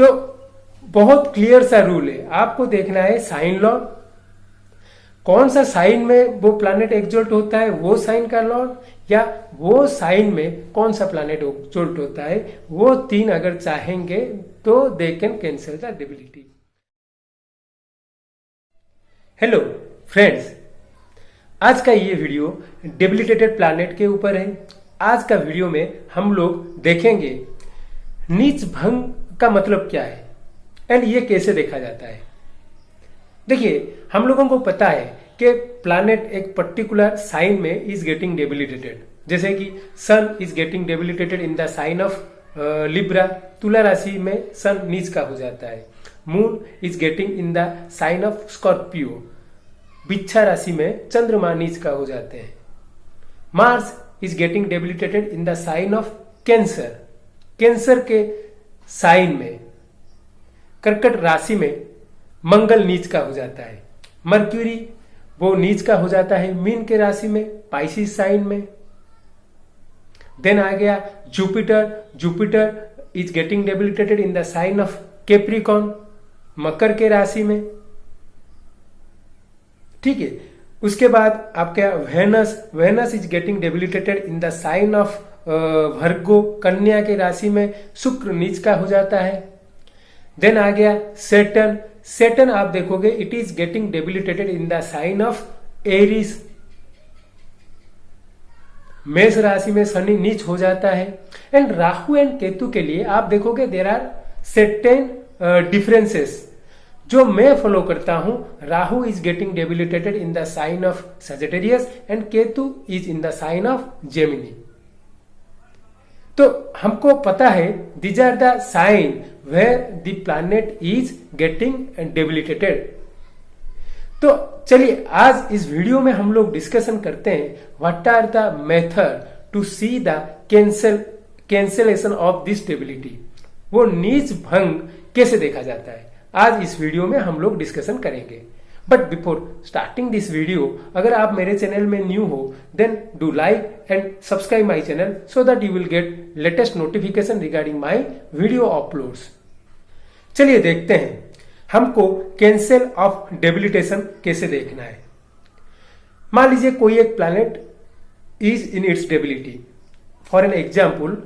तो बहुत क्लियर सा रूल है, आपको देखना है साइन लॉर्ड, कौन सा साइन में वो प्लैनेट एक्सॉल्ट होता है वो साइन का लॉर्ड, या वो साइन में कौन सा प्लैनेट एक्सॉल्ट होता है, वो तीन अगर चाहेंगे तो they can cancel the debility. Hello friends, आज का ये वीडियो डेबिलिटेटेड प्लैनेट के ऊपर है। आज का वीडियो में हम लोग देखेंगे नीच भंग का मतलब क्या है एंड ये कैसे देखा जाता है। देखिए, हम लोगों को पता है कि प्लैनेट एक पर्टिकुलर साइन में इज गेटिंग डेबिलिटेटेड, जैसे कि sun is getting debilitated in the sign of Libra, तुला राशि में सन नीच का हो जाता है। Moon is getting in the sign of Scorpio, बिच्छा राशि में चंद्रमा नीच का हो जाते हैं। Mars is getting debilitated in the sign of Cancer, Cancer के साइन में कर्कट राशि में मंगल नीच का हो जाता है। मर्क्यूरी वो नीच का हो जाता है मीन के राशि में, पाइसिस साइन में। देन आ गया Jupiter, Jupiter is getting debilitated in the sign of Capricorn, मकर के राशि में। ठीक है, उसके बाद आपका Venus, Venus is getting debilitated in the sign of Virgo, कन्या के राशि में शुक्र नीच का हो जाता है। देन आ गया सेटन, सेटन आप देखोगे it is getting debilitated in the sign of Aries, मेष राशि में शनि नीच हो जाता है। एंड राहु एंड केतु के लिए आप देखोगे देर आर सर्टेन डिफरेंसेस जो मैं फॉलो करता हूं। Rahu is getting debilitated in the sign of Sagittarius and Ketu is in the sign of Gemini. तो हमको पता है these are the sign where the planet is getting debilitated. तो चलिए आज इस वीडियो में हम लोग डिस्कशन करते हैं what are the method to see the cancellation of this debility, वो नीच भंग कैसे देखा जाता है। आज इस वीडियो में हम लोग डिस्कशन करेंगे। But before starting this video, अगर आप मेरे चैनल में न्यू हो then do like and subscribe my channel so that you will get latest notification regarding my video uploads. चलिए देखते हैं हमको कैंसिल ऑफ डेबिलिटेशन कैसे देखना है। मान लीजिए कोई एक planet is in its debility, for an example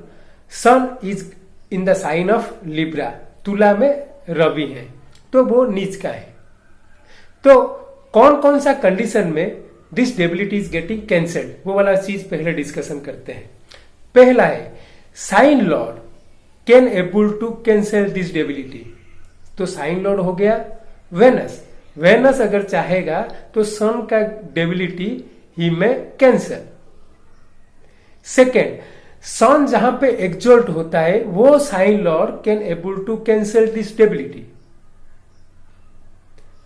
sun is in the sign of Libra, तुला में रवि है तो वो नीच का है। तो कौन कौन सा कंडीशन में this debility is getting cancelled, वो वाला चीज पहले डिस्कशन करते हैं। पहला है sign lord can able to cancel this debility, तो साइन लॉर्ड हो गया वेनस, वेनस अगर चाहेगा तो सन का डेबिलिटी ही में कैंसल। सेकेंड, सन जहां पे एक्सॉल्ट होता है वो sign lord can able to cancel this debility.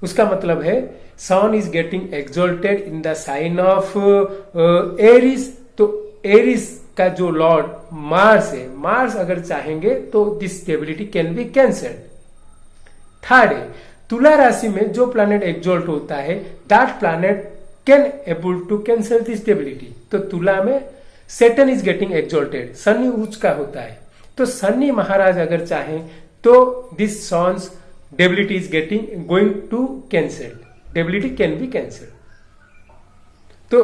उसका मतलब है sun is getting exalted in the sign of Aries, तो एरिस का जो लॉर्ड मार्स है, मार्स अगर चाहेंगे तो this debility can be cancelled. Third है तुला राशि में जो प्लैनेट एक्सॉल्ट होता है that planet can able to cancel this debility. तो तुला में सेटन इज गेटिंग एक्सॉल्टेड, शनि उच्च का होता है, तो शनि महाराज अगर चाहें तो this sun's debility is getting going to cancel, debility can be cancel. तो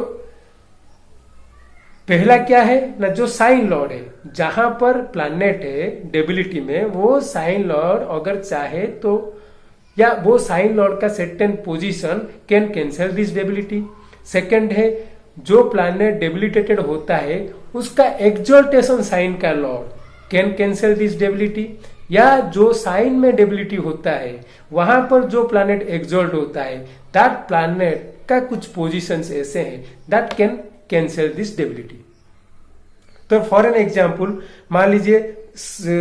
पहला क्या है ना, जो साइन लॉर्ड है, जहां पर प्लैनेट है डेबिलिटी में वो साइन लॉर्ड अगर चाहे तो, या वो साइन लॉर्ड का certain position can cancel this debility. Second है जो प्लैनेट डेबिलिटेटेड होता है उसका एक्सॉल्टेशन साइन का Lord can cancel this debility, या जो साइन में डेबिलिटी होता है वहां पर जो प्लैनेट एक्सॉल्ट होता है दैट प्लैनेट का कुछ पोजीशंस ऐसे हैं that can cancel this debility. तो फॉर एन एग्जाम्पल मान लीजिए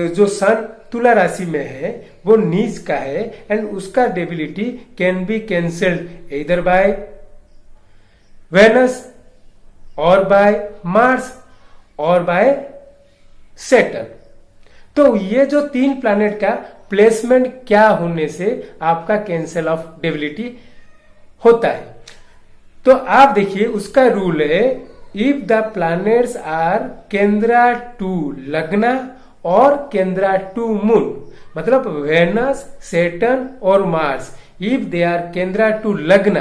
जो सन तुला राशि में है वो नीच का है एंड उसका डेबिलिटी कैन बी कैंसिल्ड इधर बाय वेनस और बाय मार्स और बाय सेटन। तो ये जो तीन प्लैनेट का प्लेसमेंट क्या होने से आपका कैंसिल ऑफ डेबिलिटी होता है। तो आप देखिए उसका रूल है if the planets are kendra to लग्ना और केंद्रा टू मून, मतलब वेनस, सैटर्न और Mars, if they are kendra to लग्न,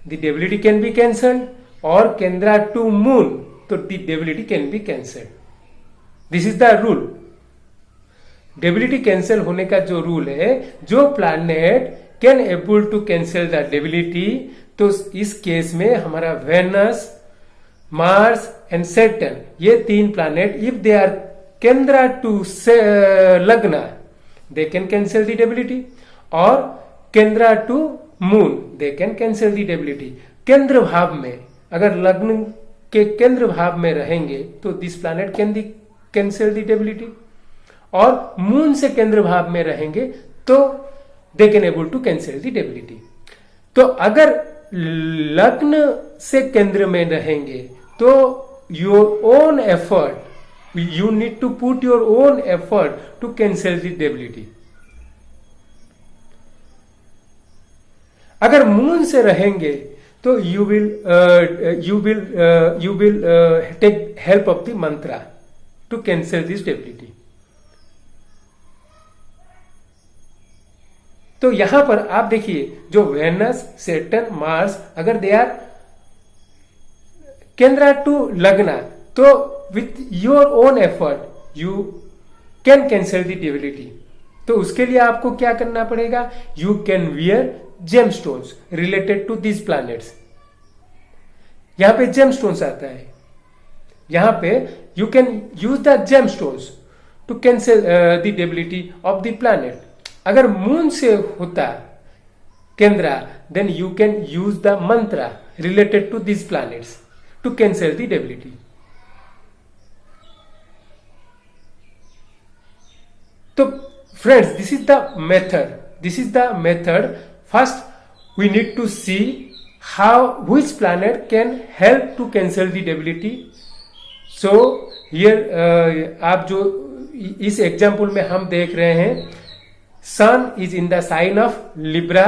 the debility can be cancelled, और केंद्रा टू मून, तो the debility can be cancelled. This is the rule. Debility cancel होने का जो रूल है, जो planet can able to cancel the debility, तो इस केस में हमारा वेनस, मार्स एंड सैटर्न, ये तीन planet if they are kendra to lagna, they can cancel the debility, और kendra to moon, they can cancel the debility. केंद्र भाव में, अगर लग्न के केंद्र भाव में रहेंगे तो this planet can cancel the debility, और मून से केंद्र भाव में रहेंगे तो they can able to cancel the debility. तो अगर लग्न से केंद्र में रहेंगे तो your own effort, you need to put your own effort to cancel the debility. अगर मून से रहेंगे तो you will take help of the mantra to cancel this debility. तो यहां पर आप देखिए, जो वेनस, सैटर्न, मार्स, अगर दे आर केंद्रा टू लग्न, तो with your own effort you can cancel the debility. तो उसके लिए आपको क्या करना पड़ेगा? You can wear gemstones related to this planets. यहां पे जेमस्टोन्स आता है, यहां पे you can use the gemstones to cancel the debility of the planet. अगर मून से होता केंद्रा, then you can use the mantra related to this planets to cancel the debility. तो friends, this is the method. First we need to see how which planet can help to cancel the debility. So here आप जो इस example में हम देख रहे हैं, sun is in the sign of Libra,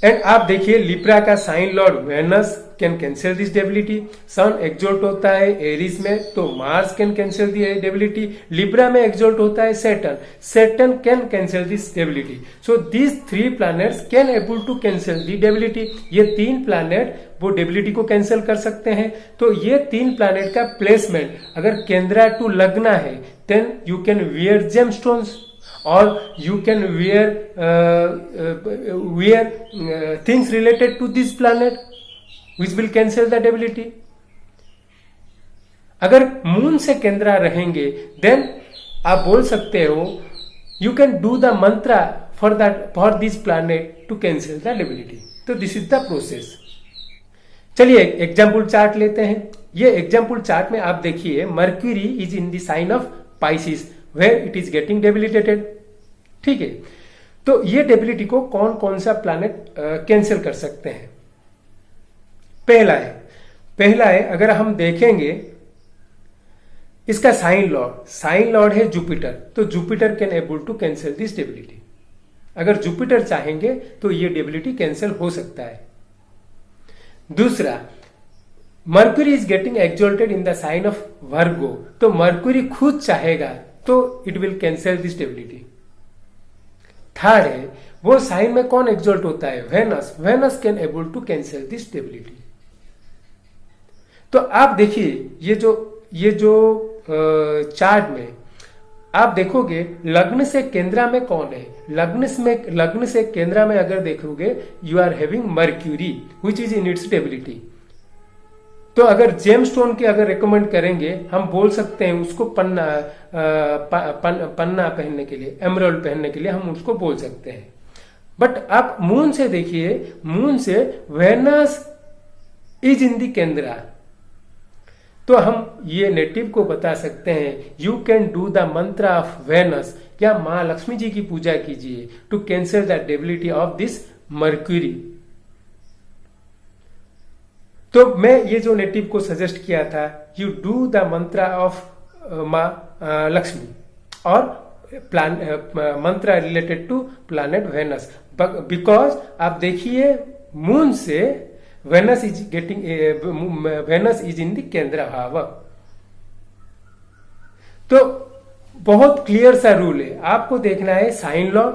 and आप देखिए लिब्रा का sign lord Venus can cancel this debility. Sun exalt होता है एरिस में, तो Mars can cancel the debility. Libra में एक्सोल्ट होता है Saturn can cancel this debility. So these three planets can able to cancel the debility. ये तीन planet वो डेबिलिटी को कैंसिल कर सकते हैं। तो ये तीन प्लैनेट का प्लेसमेंट अगर केंद्रा टू लगना है, then you can wear gemstones, or you can wear things related to this planet which will cancel the debility. अगर मून से केंद्रा रहेंगे, देन आप बोल सकते हो you can do the mantra for this planet to cancel the debility. तो this is the process. चलिए एग्जाम्पल चार्ट लेते हैं। ये एग्जाम्पल चार्ट में आप देखिए, Mercury is in the sign of Pisces where it is getting debilitated. ठीक है, तो ये डेबिलिटी को कौन कौन सा प्लैनेट कैंसिल कर सकते हैं? पहला है अगर हम देखेंगे इसका साइन लॉर्ड है जुपिटर, तो Jupiter can able to cancel this debility. अगर जुपिटर चाहेंगे तो ये डेबिलिटी कैंसिल हो सकता है। दूसरा, Mercury is getting exalted in the sign of Virgo, तो मर्क्यूरी खुद चाहेगा तो it will cancel this debility. Third है, वो साइन में कौन एक्सॉल्ट होता है? Venus can able to cancel this debility. तो आप देखिए, ये जो चार्ट में आप देखोगे लग्न से केंद्रा में कौन है? लग्न से केंद्रा में अगर देखोगे, you are having Mercury which is in its debility. तो अगर जेमस्टोन की अगर रिकमेंड करेंगे, हम बोल सकते हैं उसको पन्ना पहनने के लिए, एमराल्ड पहनने के लिए हम उसको बोल सकते हैं। बट आप मून से देखिए, मून से वेनस इज इन द केंद्रा, तो हम ये नेटिव को बता सकते हैं you can do the mantra of Venus, या मां लक्ष्मी जी की पूजा कीजिए to cancel the debility of this Mercury. तो मैं ये जो नेटिव को सजेस्ट किया था, you do the mantra of Maa Lakshmi और mantra related to planet Venus, because आप देखिए मून से वेनस इज इन द केंद्र भाव। तो बहुत क्लियर सा रूल है, आपको देखना है साइन लॉ,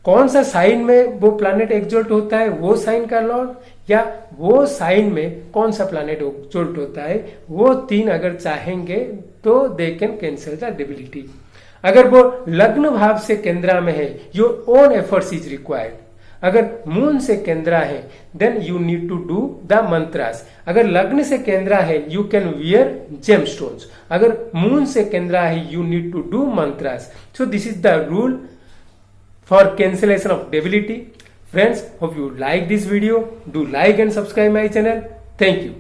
कौन सा साइन में वो प्लैनेट एक्सॉल्ट होता है वो साइन का लॉर्ड, या वो साइन में कौन सा प्लैनेट एक्सॉल्ट होता है, वो तीन अगर चाहेंगे तो they can cancel the debility. अगर वो लग्न भाव से केंद्रा में है, your own efforts is required. अगर मून से केंद्रा है then you need to do the mantras. अगर लग्न से केंद्रा है यू कैन वियर जेमस्टोन्स। अगर मून से केंद्रा है you need to do mantras. So this is the rule for cancellation of debility. Friends, hope you like this video. Do like and subscribe my channel. Thank you.